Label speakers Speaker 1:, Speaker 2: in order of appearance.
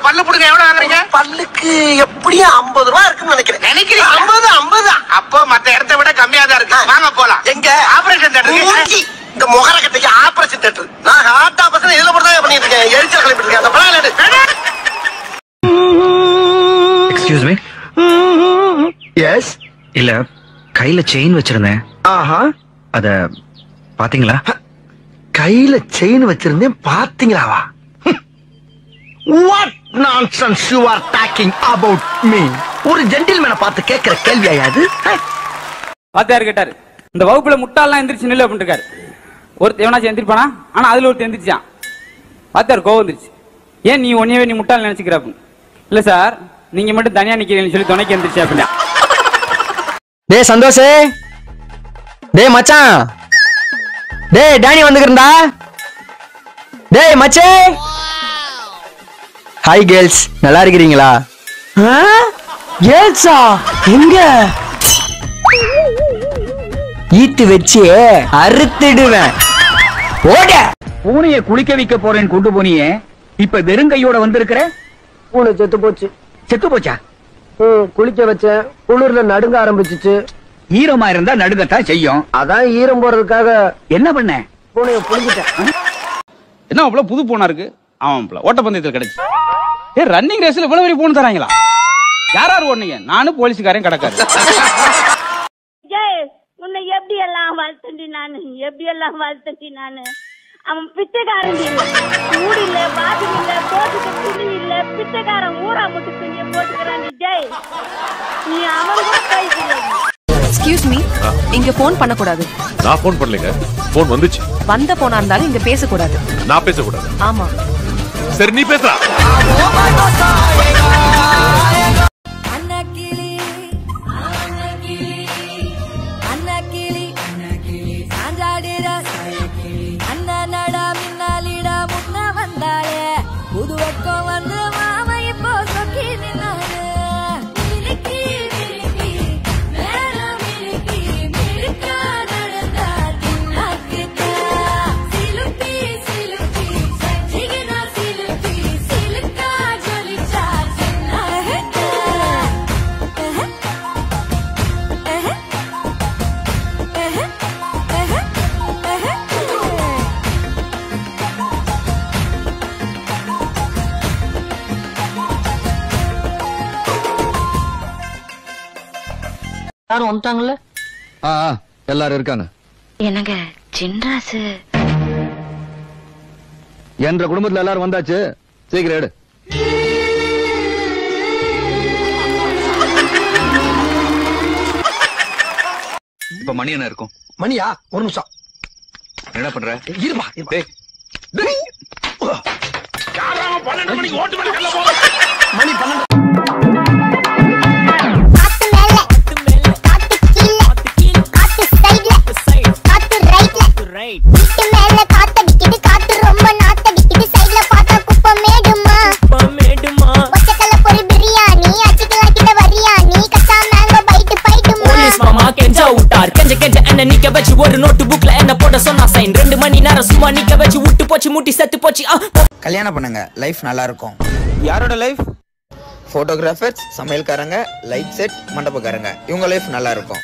Speaker 1: பல்லு புடுங்க எவ்வளவு வாங்குறீங்க?
Speaker 2: பல்லுக்கு எப்படியும் 50 ரூபா இருக்குன்னு நினைக்கிறேன்.
Speaker 1: நினைக்கிறீங்க?
Speaker 2: 50.
Speaker 1: அப்போ மத்த இடத்தை விட கம்மியா தான் இருக்கு. வாங்க போலாம்.
Speaker 2: எங்க?
Speaker 1: ஆபரேஷன் தியேட்டருக்கு.
Speaker 2: இந்த முகர கட்டைக்கு ஆபரேஷன் தியேட்டர். நான் ஹார்ட் ஆபரேஷன் இதுல மட்டும் தான் பண்ணிட்டு இருக்கேன். எரிச்சல் கிளப்பிட்டு இருக்கேன். அந்த படம்
Speaker 3: எக்ஸ்கியூஸ் மீ.
Speaker 2: எஸ்.
Speaker 3: இல்ல கையில செயின் வச்சிருந்தேன்.
Speaker 2: ஆஹா.
Speaker 3: அத பாத்தீங்களா?
Speaker 2: கையில செயின் வச்சிருந்தேன் பாத்தீங்களாவா? What nonsense you are talking about me? ஒரு ஜென்டில்மேனை பார்த்து கேட்கிற கேள்வியா அது?
Speaker 4: வாத்தியார் கேட்டாரு, இந்த வகுப்புல முட்டாள்லாம் எந்திரிச்சு நில்லு அப்படின்னு இருக்காரு. ஒருத்தர் எவனாச்சும் எந்திரிப்பானா? ஆனா அதுல ஒருத்தர் எந்திரிச்சான். வாத்தியார் கோவம் வந்துருச்சு. ஏன் நீ ஒன்னையவே நீ முட்டாள் நினைச்சுக்கிற அப்படின்னு. இல்ல சார், நீங்க மட்டும் தனியா நிக்கிறீங்கன்னு சொல்லி துணைக்கு எந்திரிச்சு அப்படின்னா.
Speaker 5: டேய் சந்தோஷே, டேய் மச்சான், டேய் டானி வந்துக்கிறா, டேய் மச்சே. ஹாய் கேர்ள்ஸ், நல்லா இருக்கிறீங்களா? கேர்ள்ஸா? எங்க? ஈத்து வச்சு அறுத்திடுவேன். ஓட.
Speaker 6: பூனைய குளிக்க வைக்க போறேன்னு கொண்டு போனியே, இப்ப வெறுங்கையோட வந்திருக்கிற?
Speaker 5: பூனை செத்து போச்சு.
Speaker 6: செத்து போச்சா?
Speaker 5: குளிக்க வச்சேன், குளிர்ல நடுங்க ஆரம்பிச்சிச்சு.
Speaker 6: ஈரமா இருந்தா நடுங்கத்தான் செய்யும்.
Speaker 5: அதான் ஈரம் போறதுக்காக
Speaker 6: என்ன பண்ண?
Speaker 5: பூனைய புளிஞ்சிட்டேன்.
Speaker 4: என்ன அவ்வளவு புது போனா இருக்கு? ஆமாம்ல, ஓட்டப்பந்தயத்தில் கிடைச்சு. ரன்னிங் ரேஸ்ல இவ்வளவு பெரிய போன் தராங்களா? யாராரு ஓடுனீங்க? நானும் போலீஸ்காரன் கடக்காரு.
Speaker 7: உன்னை எப்படி எல்லாம் வாழ்த்தண்டி நானு அவன் பிச்சைக்காரன் ஊடு இல்ல, பாத்ரூம் இல்ல, போட்டுக்க துணி இல்ல, பிச்சைக்காரன் ஊரா முட்டு துணிய போட்டுக்கிறான். ஜெய், நீ அவன் கூட பேசல.
Speaker 8: எக்ஸ்கியூஸ் மீ, இங்க போன் பண்ண கூடாது.
Speaker 9: நான் போன் பண்ணலங்க, போன் வந்துச்சு.
Speaker 8: வந்த போனா இருந்தாலும் இங்க பேச கூடாது.
Speaker 9: நான் பேச கூடாது?
Speaker 8: ஆமா.
Speaker 9: சரி, நீ பேசுறா.
Speaker 8: யாரும் வந்துட்டாங்கல்ல?
Speaker 5: எல்லாரும் இருக்காங்க.
Speaker 8: என்னங்க சின்ராசு?
Speaker 5: என்ற குடும்பத்துல எல்லாரும் வந்தாச்சு, சீக்கிரம் எடு.
Speaker 3: இப்ப மணி என்ன இருக்கும்?
Speaker 2: மணியா? ஒரு நிமிஷம்.
Speaker 3: என்ன பண்ற?
Speaker 2: இருமா. மணி 12.
Speaker 10: நிக்க வச்சு ஒரு நோட்டு புக்ல என்ன போட சொன்னா சைன் 2 மணி நேரம் சும்மா நிக்க வச்சு விட்டு போச்சு முட்டி செத்து போச்சு.
Speaker 11: கல்யாணம் பண்ணுங்க, லைஃப் நல்லா இருக்கும்.
Speaker 4: யாரோட லைஃப்?
Speaker 11: போட்டோகிராஃபர்ஸ், சமையல்காரங்க, லைட் செட், மண்டபக்காரங்க, இவங்க லைஃப் நல்லா இருக்கும்.